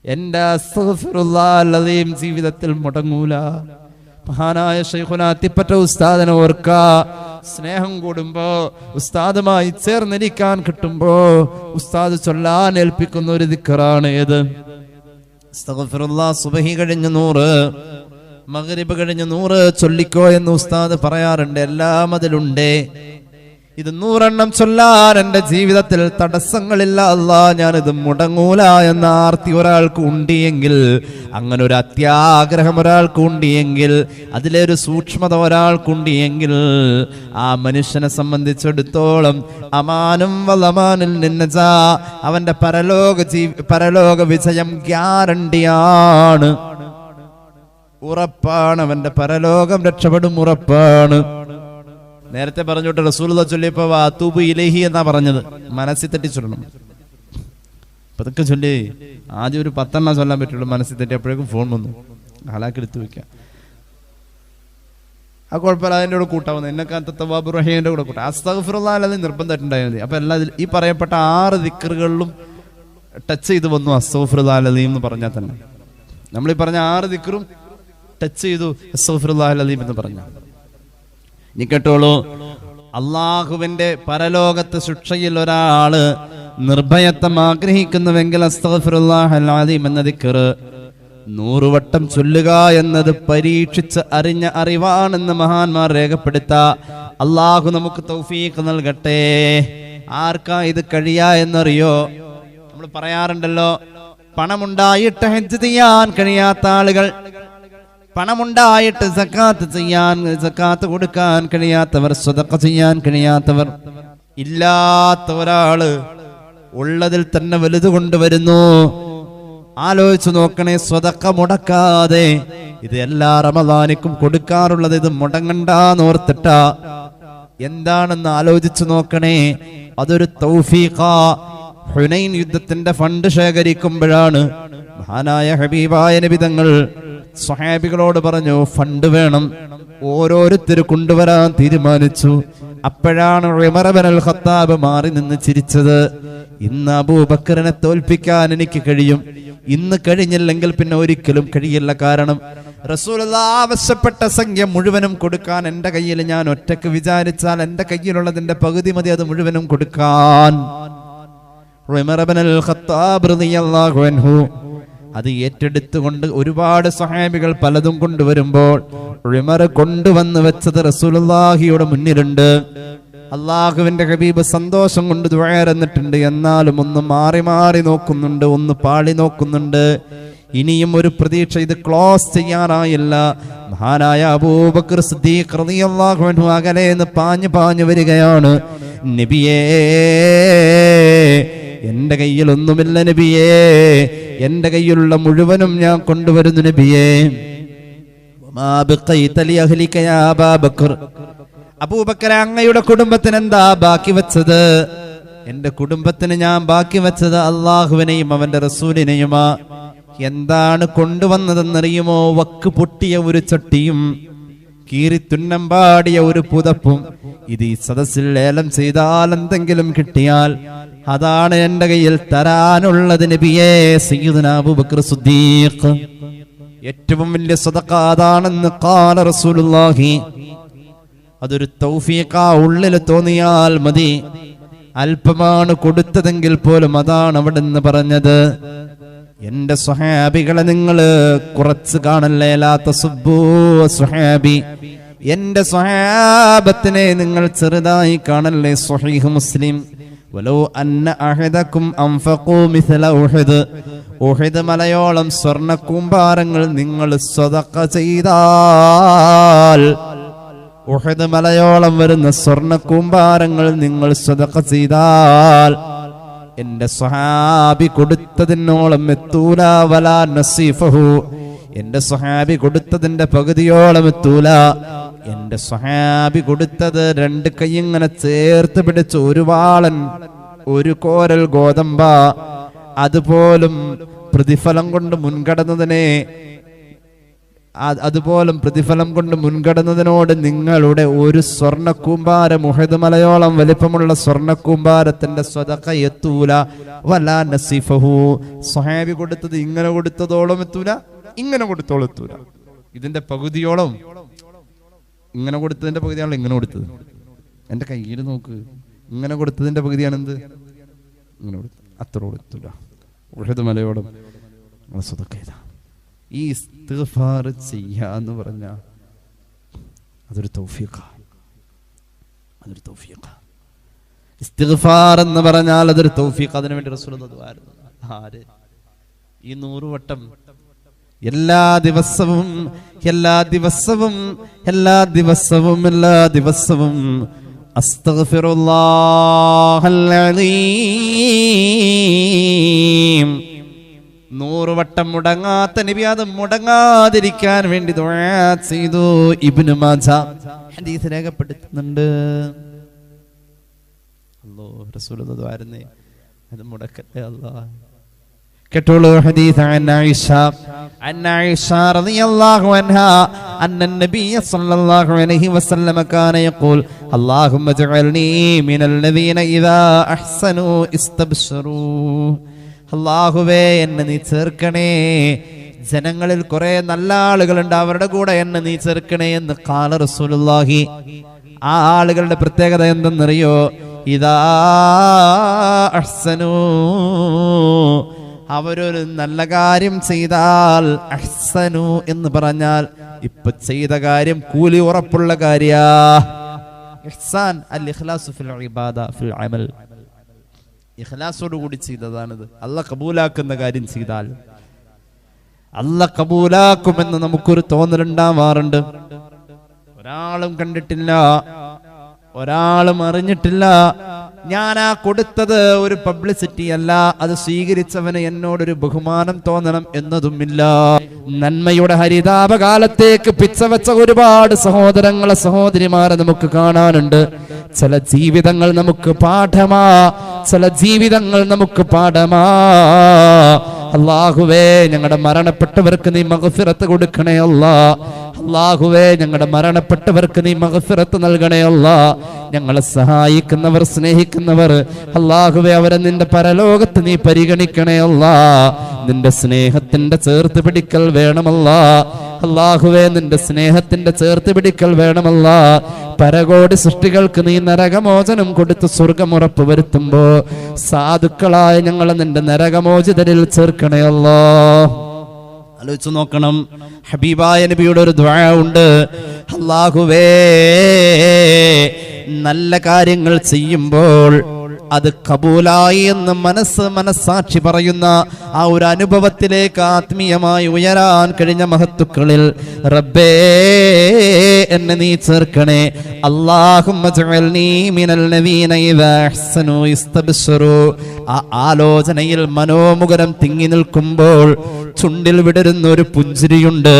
എന്റെ അസ്തഗ്ഫിറുല്ലാഹൽ അലീം ജീവിതത്തിൽ മുടങ്ങൂല. മഹാനായ ശൈഖുനാ അത്തിപ്പറ്റ ഉസ്താദിനെ ഓർക്ക. സ്നേഹം കൂടുമ്പോ, ഉസ്താദുമായി ചേർന്നിരിക്കാൻ കിട്ടുമ്പോ ഉസ്താദ് ചൊല്ലാൻ ഏൽപ്പിക്കുന്ന ഒരു ദിക്റാണ് ഏത്? അസ്തഗ്ഫിറുല്ലാഹ്. സുബ്ഹി കഴിഞ്ഞ് 100, മഗ്രിബ് കഴിഞ്ഞ് 100 ചൊല്ലിക്കോ എന്ന് ഉസ്താദ് പറയാറുണ്ട്. എല്ലാം അതിലുണ്ട്. ഇത് 100 എണ്ണം ചൊല്ലാൻ എന്റെ ജീവിതത്തിൽ തടസ്സങ്ങളില്ല അല്ലാ, ഞാനിത് മുടങ്ങൂല എന്ന ആർത്തി ഒരാൾക്ക് ഉണ്ടെങ്കിൽ, അങ്ങനെ ഒരു അത്യാഗ്രഹം ഒരാൾക്ക് ഉണ്ടെങ്കിൽ, അതിലൊരു സൂക്ഷ്മത ഒരാൾക്കുണ്ടെങ്കിൽ, ആ മനുഷ്യനെ സംബന്ധിച്ചിടത്തോളം അമാനും വലമാനിൽ നിന്നജാ, അവന്റെ പരലോക വിജയം ഗ്യാരണ്ടിയാണ്, ഉറപ്പാണ്. അവന്റെ പരലോകം രക്ഷപ്പെടും, ഉറപ്പാണ്. നേരത്തെ പറഞ്ഞോട്ട് റസൂലുള്ളാഹി ചൊല്ലിയപ്പോ വാതൂബു ഇലൈഹി എന്നാ പറഞ്ഞത്. മനസ്സിൽ തെറ്റി ചൊല്ലണം. പതുക്കെ ചൊല്ലി. ആദ്യം ഒരു 10 എണ്ണം ചൊല്ലാൻ പറ്റുള്ളൂ. മനസ്സിൽ തെറ്റിയപ്പോഴേക്കും ഫോൺ വന്നു. ഹലാക്ക് എടുത്തു വെക്കാം. ആ കുഴപ്പമില്ല, അതിൻ്റെ കൂടെ കൂട്ടാവുന്നത്. എന്നെക്കാലത്ത് തവ്വാബുർ റഹീമിന്റെ കൂടെ കൂട്ടാം. അസ്തഗ്ഫിറുല്ലാഹ് അല്ലാതെ നിർബന്ധമായിട്ടുണ്ടായത്. അപ്പൊ എല്ലാ ഈ പറയപ്പെട്ട 6 ദിക്റുകളിലും ടച്ച് ചെയ്ത് വന്നു അസ്തഗ്ഫിറുല്ലാഹ് അലീം എന്ന് പറഞ്ഞാൽ തന്നെ. നമ്മളീ പറഞ്ഞ 6 ദിക്റും ടച്ച് ചെയ്തു അസ്തഗ്ഫിറുല്ലാഹ് അലീം എന്ന് പറഞ്ഞ. ഇനി കേട്ടോളൂ, അള്ളാഹുവിന്റെ പരലോകത്ത് ശിക്ഷയിൽ ഒരാള് നിർഭയത്വം ആഗ്രഹിക്കുന്നുവെങ്കിൽ അസ്തഗ്ഫിറുല്ലാഹൽ അലീം എന്ന ദിക്ർ 100 വട്ടം ചൊല്ലുക എന്നത് പരീക്ഷിച്ച് അറിഞ്ഞ അറിവാണെന്ന് മഹാന്മാർ രേഖപ്പെടുത്ത. അള്ളാഹു നമുക്ക് തൗഫീഖ് നൽകട്ടെ. ആർക്കാ ഇത് കഴിയാ എന്നറിയോ? നമ്മൾ പറയാറുണ്ടല്ലോ, പണമുണ്ടായിട്ട് ഹജ്ജ് ചെയ്യാൻ കഴിയാത്ത ആളുകൾ, പണമുണ്ടായിട്ട് സക്കാത്ത് കൊടുക്കാൻ കഴിയാത്തവർ, സദഖ ചെയ്യാൻ കഴിയാത്തവർ, ഇല്ലാത്ത ഒരാള് ഉള്ളതിൽ തന്നെ വലുത് കൊണ്ടുവരുന്നു. ആലോചിച്ചു നോക്കണേ, സ്വതക്ക മുടക്കാതെ ഇത് എല്ലാ റമദാനിക്കും കൊടുക്കാറുള്ളത് ഇത് മുടങ്ങണ്ടാന്നോർത്തിട്ടാ. എന്താണെന്ന് ആലോചിച്ചു നോക്കണേ, അതൊരു തൗഫീഖാ. ഹുനൈൻ യുദ്ധത്തിന്റെ ഫണ്ട് ശേഖരിക്കുമ്പോഴാണ് മഹാനായ ഹബീബായ നബി തങ്ങൾ സ്വഹാബികളോട് പറഞ്ഞു, ഫണ്ട് വേണം. ഓരോരുത്തര് കൊണ്ടുവരാൻ തീരുമാനിച്ചു. അപ്പോഴാണ് ഉമർ ഇബ്നുൽ ഖത്താബ് മാറി നിന്ന് ചിരിച്ചത്. ഇന്ന് അബൂബക്കറിനെ തോൽപ്പിക്കാൻ എനിക്ക് കഴിയും, ഇന്ന് കഴിഞ്ഞില്ലെങ്കിൽ പിന്നെ ഒരിക്കലും കഴിയില്ല. കാരണം റസൂലുള്ളാഹി ആവശ്യപ്പെട്ട സംഖ്യ മുഴുവനും കൊടുക്കാൻ എന്റെ കയ്യിൽ, ഞാൻ ഒറ്റക്ക് വിചാരിച്ചാൽ എന്റെ കയ്യിലുള്ളതിന്റെ പകുതി മതി അത് മുഴുവനും കൊടുക്കാൻ. ഉമർ ഇബ്നുൽ ഖത്താബ് റളിയല്ലാഹു അൻഹു അത് ഏറ്റെടുത്തുകൊണ്ട് ഒരുപാട് സ്വഹാബികൾ പലതും കൊണ്ടുവരുമ്പോൾ ഉമർ കൊണ്ടുവന്ന് വെച്ചത് റസൂലുള്ളാഹിയുടെ മുന്നിലുണ്ട്. അള്ളാഹുവിന്റെ ഹബീബ് സന്തോഷം കൊണ്ട് ദുആയിരുന്നിട്ടുണ്ട്. എന്നാലും ഒന്ന് മാറി മാറി നോക്കുന്നുണ്ട്, ഒന്ന് പാളി നോക്കുന്നുണ്ട്. ഇനിയും ഒരു പ്രതീക്ഷ, ഇത് ക്ലോസ് ചെയ്യാനായില്ല. മഹാനായ അബൂബക്കർ സിദ്ദീഖ് റളിയല്ലാഹു അൻഹു അകലേന്ന് പാഞ്ഞു വരികയാണ്. നബിയേ, എന്റെ കയ്യിൽ ഒന്നുമില്ല നബിയേ, എന്റെ കയ്യിലുള്ള മുഴുവനും ഞാൻ കൊണ്ടുവരുന്നു നബിയേ. അബൂബക്കർ, അങ്ങയുടെ കുടുംബത്തിന് എന്താ ബാക്കി വെച്ചത്? എന്റെ കുടുംബത്തിന് ഞാൻ ബാക്കി വെച്ചത് അള്ളാഹുവിനെയും അവന്റെ റസൂലിനെയുമാ. എന്താണ് കൊണ്ടുവന്നതെന്നറിയുമോ? വക്ക് പൊട്ടിയ ഒരു ചട്ടിയും കീറി തുന്നം പാടിയ ഒരു പുതപ്പും. ഇത് ഈ സദസ്സിൽ ലേലം ചെയ്താൽ എന്തെങ്കിലും കിട്ടിയാൽ അതാണ് എന്റെ കയ്യിൽ തരാനുള്ളത് നബിയേ. സയ്യിദുനാ അബൂബക്കർ സിദ്ദീഖ്, ഏറ്റവും വലിയ സദഖ അതാണെന്ന് ഖാല റസൂലുള്ളാഹി. അതൊരു തൗഫീഖാ, ഉള്ളിൽ തോന്നിയാൽ മതി. അല്പമാണ് കൊടുത്തതെങ്കിൽ പോലും അതാണ് അവിടെ നിന്ന് പറഞ്ഞത്. എന്റെ സ്വഹാബികളെ നിങ്ങൾ കുറച്ച് കാണല്ലേ. ലാ തസുബ്ബൂ സ്വഹാബി, എന്റെ സ്വഹാബത്തിനെ നിങ്ങൾ ചെറുതായി കാണല്ലേ. സ്വഹീഹ് മുസ്ലിം. വലൗ അന്ന അഹദകും അൻഫഖൂ മിസ്ല ഉഹദ്, ഉഹദ് മലയോളം സ്വർണ്ണ കൂമ്പാരങ്ങൾ നിങ്ങൾ സദഖ ചെയ്താൽ, ഉഹദ് മലയോളം വരുന്ന സ്വർണ്ണ കൂമ്പാരങ്ങൾ നിങ്ങൾ സദഖ ചെയ്താൽ എന്റെ സ്വഹാബി കൊടുത്തതിനോളം എത്തൂല. വലാ നസീഫഹു, എന്റെ സ്വഹാബി കൊടുത്തതിന്റെ പകുതിയോളം എത്തൂല. എന്റെ സ്വഹാബി കൊടുത്തത് രണ്ട് കൈയിങ്ങനെ ചേർത്ത് പിടിച്ച് ഒരു വാളൻ, ഒരു കോരൽ ഗോതമ്പ, അതുപോലും പ്രതിഫലം കൊണ്ട് മുൻകടന്നതിനോട് നിങ്ങളുടെ ഒരു സ്വർണ്ണ കൂമ്പാരം, ഉഹദ് മലയോളം വലിപ്പമുള്ള സ്വർണ്ണ കൂമ്പാരത്തിന്റെ സ്വദഖ എത്തൂല. വലാ നസീഫഹു, സ്വഹാബി കൊടുത്തത് ഇങ്ങനെ കൊടുത്തതോളം എത്തൂല, ഇങ്ങനെ കൊടുത്തോളം എത്തൂല. ഇതിന്റെ പകുതിയോളം, ഇങ്ങനെ കൊടുത്തതിന്റെ പകുതിയാണല്ലോ ഇങ്ങനെ കൊടുത്തത്. എന്റെ കയ്യിൽ നോക്ക്, ഇങ്ങനെ കൊടുത്തതിന്റെ പകുതിയാണെന്ത്, ഇങ്ങനെ കൊടുത്തു, അത്ര കൊടുത്തൂല. ഉഹദ് മലയോളം സ്വദഖ. ഈ ഇസ്തിഗ്ഫാർ ചെയ്യാന്ന് പറഞ്ഞ അതൊരു തൗഫീഖാ, അതൊരു തൗഫീഖാ. ഇസ്തിഗ്ഫാർ എന്ന് പറഞ്ഞാൽ അതൊരു തൗഫീഖ്. അതിനു വേണ്ടി റസൂലുള്ളാഹി ദുആയിരുന്നു. ആര് ഈ 100 വട്ടം എല്ലാ ദിവസവും അസ്തഗ്ഫിറുല്ലാഹൽ അലീം 100 വട്ടം മുടങ്ങാത്ത നബി അത് മുടങ്ങാതിരിക്കാൻ വേണ്ടി ദുആ ചെയ്തു. ഇബ്നു മാജ ഹദീസ് രേഖപ്പെടുത്തുന്നുണ്ട്. അല്ലാഹു റസൂലുള്ളാഹി ദുആയിരുന്നേ, അത് മുടക്കല്ലേ അല്ലാഹ്. കേട്ടോളൂ ഹദീസ് അൻ ആയിഷ റളിയല്ലാഹു അൻഹാ അന്ന നബിയ സ്വല്ലല്ലാഹു അലൈഹി വസല്ലം കാന യഖൂൽ അല്ലാഹുമ്മ ജഅൽനി മിനൽ ലദീന ഇദാ അഹ്സനു ഇസ്തബ്ശറൂ. അല്ലാഹുവേ, എന്നെ നീ ചേർക്കണേ, ജനങ്ങളിൽ കുറെ നല്ല ആളുകളുണ്ട്, അവരുടെ കൂടെ എന്നെ നീ ചേർക്കണേ എന്ന് ഖാല റസൂലുള്ളാഹി. ആ ആളുകളുടെ പ്രത്യേകത എന്തെന്നറിയോ? ഇദാ അഹ്സനു, അവരൊരു നല്ല കാര്യം ചെയ്താൽ, അഹ്സനു എന്ന് പറഞ്ഞാൽ ഇപ്പൊ ചെയ്ത കാര്യം കൂലി ഉറപ്പുള്ള കാര്യാ. ഇഹ്സാൻ അൽ ഇഖ്ലാസു ഫിൽ ഇബാദ ഫിൽ അമൽ, ഇഖ്ലാസോട് കൂടി ചെയ്തതാണിത്. അല്ലാഹ് കബൂലാക്കുന്ന കാര്യം ചെയ്താൽ അല്ലാഹ് കബൂലാക്കുമെന്ന് നമുക്കൊരു തോന്നലുണ്ടാവാറുണ്ട്. ഒരാളും കണ്ടിട്ടില്ല, ഒരാളും അറിഞ്ഞിട്ടില്ല, ഞാനാ കൊടുത്തത് ഒരു പബ്ലിസിറ്റി അല്ല, അത് സ്വീകരിച്ചവന് എന്നോടൊരു ബഹുമാനം തോന്നണം എന്നതുമില്ല. നന്മയുടെ ഹരിതാപകാലത്തേക്ക് പിച്ചവെച്ച ഒരുപാട് സഹോദരങ്ങളെ സഹോദരിമാരെ നമുക്ക് കാണാനുണ്ട്. ചില ജീവിതങ്ങൾ നമുക്ക് പാഠമാ, ചില ജീവിതങ്ങൾ നമുക്ക് പാഠമാ. അല്ലാഹുവേ, ഞങ്ങളുടെ മരണപ്പെട്ടവർക്ക് നീ മഗ്ഫിറത്ത് കൊടുക്കണേ അല്ലാ. അല്ലാഹുവേ, ഞങ്ങളുടെ മരണപ്പെട്ടവർക്ക് നീ മഗ്ഫിറത്ത് നൽകണേ അല്ലാ. ഞങ്ങളെ സഹായിക്കുന്നവർ, സ്നേഹിക്കുന്നവർ, അല്ലാഹുവേ, അവരെ നിന്റെ പരലോകത്ത് നീ പരിഗണിക്കണേ അല്ലാ. നിന്റെ സ്നേഹത്തിന്റെ ചേർത്ത് പിടിക്കൽ വേണമല്ലാ. അല്ലാഹുവേ, നിന്റെ സ്നേഹത്തിന്റെ ചേർത്ത് പിടിക്കൽ വേണമല്ലാ. പരകോടി സൃഷ്ടികൾക്ക് നീ നരകമോചനം കൊടുത്ത് സ്വർഗമുറപ്പ് വരുത്തുമ്പോ സാധുക്കളായ ഞങ്ങളെ നിന്റെ നരകമോചിതരിൽ ചേർക്കണേ അല്ലാ. ആലോചിച്ചു നോക്കണം, ഹബീബായ നബിയുടെ ഒരു ദുആ ഉണ്ട്. അല്ലാഹുവേ, നല്ല കാര്യങ്ങൾ ചെയ്യുമ്പോൾ അത് കബൂലായി എന്ന് മനസ്സാക്ഷി പറയുന്ന ആ ഒരു അനുഭവത്തിലേക്ക് ആത്മീയമായി ഉയരാൻ കഴിഞ്ഞ മഹത്തുക്കളിൽ റബ്ബേ എന്നെ നീ ചേർക്കണേ. അല്ലാഹുമ്മ ജഅൽനീ മിനൽ നദീന ഇദാ അഹ്സനൂ ഇസ്തബ്ശറൂ. ആ ആലോചനയിൽ മനോമുഖരം തിങ്ങി നിൽക്കുമ്പോൾ ചുണ്ടിൽ വിടരുന്ന ഒരു പുഞ്ചിരിയുണ്ട്,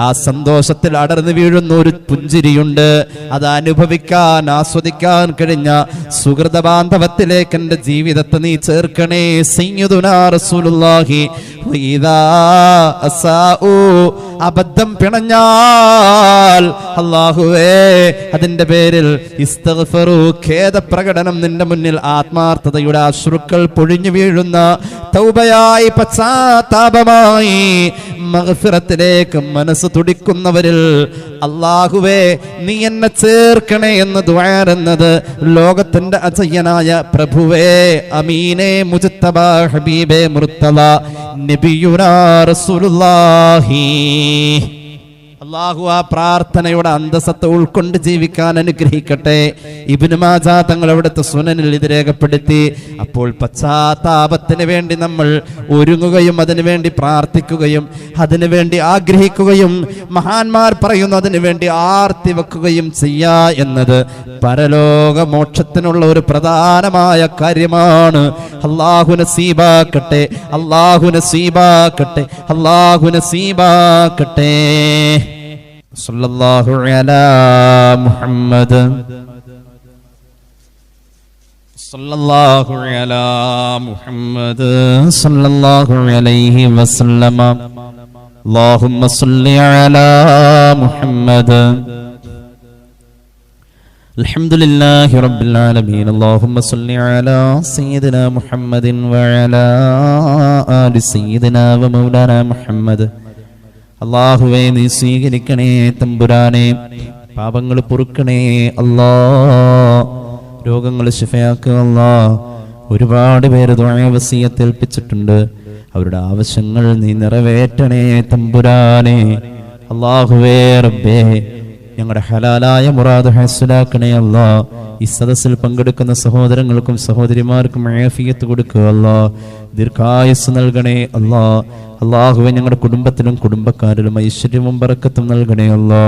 ആ സന്തോഷത്തിൽ അടർന്നു വീഴുന്ന ഒരു പുഞ്ചിരിയുണ്ട്. അത് അനുഭവിക്കാൻ, ആസ്വദിക്കാൻ കഴിഞ്ഞ സുഹൃത ബാന്ധവത്തിലേക്ക് എന്റെ ജീവിതത്തെ നീ ചേർക്കണേ. സയ്യിദുനാ റസൂലുള്ളാഹി വഇദാ അസാഉ, അബദ്ധം പിണഞ്ഞാൽ അല്ലാഹുവേ അതിന്റെ പേരിൽ ഇസ്തഗ്ഫറു, ഖേദപ്രകടനം നിന്റെ മുന്നിൽ ആത്മാർത്ഥതയുടെ അശ്രുക്കൾ പൊഴിഞ്ഞു വീഴുന്ന തൗബയായി, പശ്ചാത്താപമായി മഗ്ഫിറത്തിലേക്ക് മനസ്സ് തുടിക്കുന്നവരിൽ അല്ലാഹുവേ നീ എന്നെ ചേർക്കണേ എന്ന് ദുആ എന്നത് ലോകത്തിന്റെ അജയ്യനായ പ്രഭുവേ, അമീനേ മുജ്തബ ഹബീബേ മുർത്തല നബിയുനാ റസൂലുള്ളാഹി. അല്ലാഹു ആ പ്രാർത്ഥനയുടെ അന്തസത്ത ഉൾക്കൊണ്ട് ജീവിക്കാൻ അനുഗ്രഹിക്കട്ടെ. ഇബ്നു മാജ തങ്ങൾ അവിടുത്തെ സുനനിൽ ഇത് രേഖപ്പെടുത്തി. അപ്പോൾ പശ്ചാത്താപത്തിന് വേണ്ടി നമ്മൾ ഒരുങ്ങുകയും അതിനുവേണ്ടി പ്രാർത്ഥിക്കുകയും അതിനുവേണ്ടി ആഗ്രഹിക്കുകയും മഹാന്മാർ പറയുന്നു അതിനു വേണ്ടി ആർത്തി വെക്കുകയും ചെയ്യാ എന്നത് പരലോക മോക്ഷത്തിനുള്ള ഒരു പ്രധാനമായ കാര്യമാണ്. അല്ലാഹു നസീബാക്കട്ടെ, അല്ലാഹു നസീബാക്കട്ടെ, അല്ലാഹു നസീബാക്കട്ടെ. സല്ലല്ലാഹു അലാ മുഹമ്മദ്, സല്ലല്ലാഹു അലാ മുഹമ്മദ്, സല്ലല്ലാഹു അലൈഹി വസല്ലമ. അല്ലാഹുമ്മ സല്ലി അലാ മുഹമ്മദ്. അൽഹംദുലില്ലാഹി റബ്ബിൽ ആലമീൻ. അല്ലാഹുമ്മ സല്ലി അലാ സയ്യിദിനാ മുഹമ്മദിൻ വഅലാ ആലി സയ്യിദിനാ വമൗലാനാ മുഹമ്മദ്. അല്ലാഹുവേ നീ സ്വീകരിക്കണേ തമ്പുരാനെ, പാപങ്ങൾ പൊറുക്കണേ അല്ലാ, രോഗങ്ങൾ ശിഫയാക്കുക അല്ലാ. ഒരുപാട് പേര് ദുആ വസിയത്ത് ഏൽപ്പിച്ചിട്ടുണ്ട്, അവരുടെ ആവശ്യങ്ങൾ നീ നിറവേറ്റണേ തമ്പുരാനെ. അല്ലാഹുവേ റബ്ബേ ഞങ്ങളുടെ ഹലാലായ മുറാദ് ഹസ്സലാക്കണേ അല്ലാ. ഈ സദസ്സിൽ പങ്കെടുക്കുന്ന സഹോദരങ്ങൾക്കും സഹോദരിമാർക്കും ആഫിയത്ത് കൊടുക്കുക അല്ലാ, ദീർഘായുസ് നൽകണേ അല്ലാ. അല്ലാഹുവേ ഞങ്ങളുടെ കുടുംബത്തിലും കുടുംബക്കാരിലും ഐശ്വര്യവും ബറക്കത്തും നൽകണേ അല്ലാ.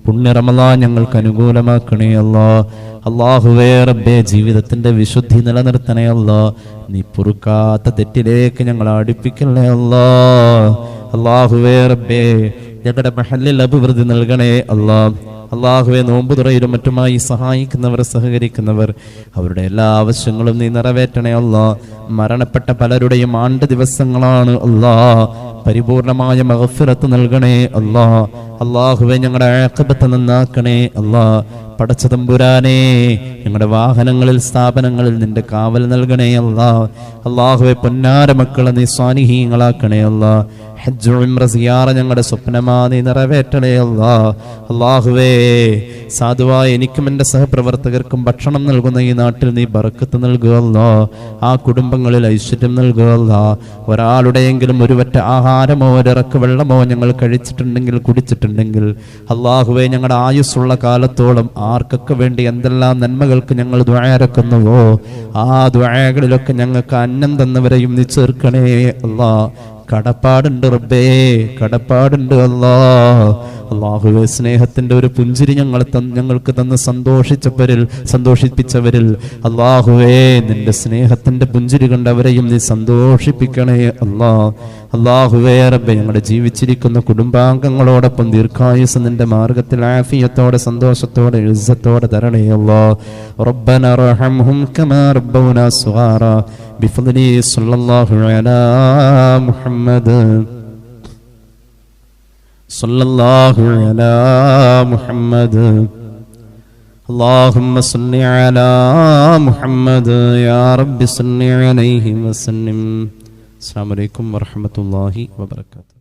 പുണ്യ റമളാൻ ഞങ്ങൾക്ക് അനുകൂലമാക്കണേ അല്ലാ. അല്ലാഹുവേ റബ്ബേ ജീവിതത്തിന്റെ വിശുദ്ധി നിലനിർത്തണേ അല്ലാ. നീ പൊറുക്കാത്ത തെറ്റിലേക്ക് ഞങ്ങളെ അടുപ്പിക്കണേ അല്ലാ. അല്ലാഹുവേ റബ്ബേ ഞങ്ങളുടെ മഹല്ലിൽ അഭിവൃദ്ധി നൽകണേ അല്ലാ. അല്ലാഹുവേ നോമ്പ് തുറയിലും മറ്റുമായി സഹായിക്കുന്നവർ, സഹകരിക്കുന്നവർ, അവരുടെ എല്ലാ ആവശ്യങ്ങളും നീ നിറവേറ്റണേ അല്ലാ. മരണപ്പെട്ട പലരുടെയും ആണ്ട് ദിവസങ്ങളാണ് അല്ലാ, പരിപൂർണമായ മഗ്ഫിറത്ത് നൽകണേ അല്ലാ. അല്ലാഹുവേ ഞങ്ങളുടെ ആഖിബത്ത് നന്നാക്കണേ അല്ലാ. പടച്ച തമ്പുരാനെ ഞങ്ങളുടെ വാഹനങ്ങളിൽ, സ്ഥാപനങ്ങളിൽ നിന്റെ കാവൽ നൽകണേ അല്ലാ. അല്ലാഹുവേ പൊന്നാര മക്കളെ നീ സ്വാലിഹീങ്ങളാക്കണേ അല്ലാ. ഹജ്ജ് ഉംറ സിയാറ ഞങ്ങളുടെ സ്വപ്നമാ നീ നിറവേറ്റണേ അല്ലാ. അല്ലാഹുവേ സാധുവായ എനിക്കും എൻ്റെ സഹപ്രവർത്തകർക്കും ഭക്ഷണം നൽകുന്ന ഈ നാട്ടിൽ നീ ബറക്കത്ത് നൽകുക അല്ലാ. ആ കുടുംബങ്ങളിൽ ഐശ്വര്യം നൽകുക അല്ലാ. ഒരാളുടെയെങ്കിലും ഒരു വറ്റ ആഹാരമോ ഒരിറക്ക് വെള്ളമോ ഞങ്ങൾ കഴിച്ചിട്ടുണ്ടെങ്കിൽ, കുടിച്ചിട്ടുണ്ടെങ്കിൽ അല്ലാഹുവേ ഞങ്ങളുടെ ആയുസ്സുള്ള കാലത്തോളം ആർക്കൊക്കെ വേണ്ടി എന്തെല്ലാം നന്മകൾക്ക് ഞങ്ങൾ ദുആരക്കുന്നുവോ ആ ദുആകളിലൊക്കെ ഞങ്ങൾക്ക് അന്നം തന്നവരെയും നീ ചേർക്കണേ അല്ലാ. കടപ്പാടുണ്ട് റബ്ബേ, കടപ്പാടുണ്ട് അല്ലാ. അല്ലാഹുവേ സ്നേഹത്തിന്റെ ഒരു പുഞ്ചിരി ഞങ്ങൾക്ക് തന്ന് സന്തോഷിപ്പിച്ചവരിൽ അല്ലാഹുവേ നിന്റെ സ്നേഹത്തിന്റെ പുഞ്ചിരി കണ്ടവരെയും നീ സന്തോഷിപ്പിക്കണേ അല്ലാഹുവേ റബ്ബേ ഞങ്ങളുടെ ജീവിച്ചിരിക്കുന്ന കുടുംബാംഗങ്ങളോടൊപ്പം ദീർഘായുസ് നിന്റെ മാർഗത്തിൽ ആഫിയത്തോടെ സന്തോഷത്തോടെ ഇസ്സത്തോടെ തരണേ അല്ലാഹ്. റബ്ബന റഹംഹും കമാ റബ്ബൗനാ സ്വഗാറ ബിഫദ്ലി സ്വല്ലല്ലാഹു അലാ മുഹമ്മദ് സ്വല്ലല്ലാഹു അലാ മുഹമ്മദ് اللهم صل على محمد يا رب صل عليه وسلم. السلام عليكم ورحمة الله وبركاته.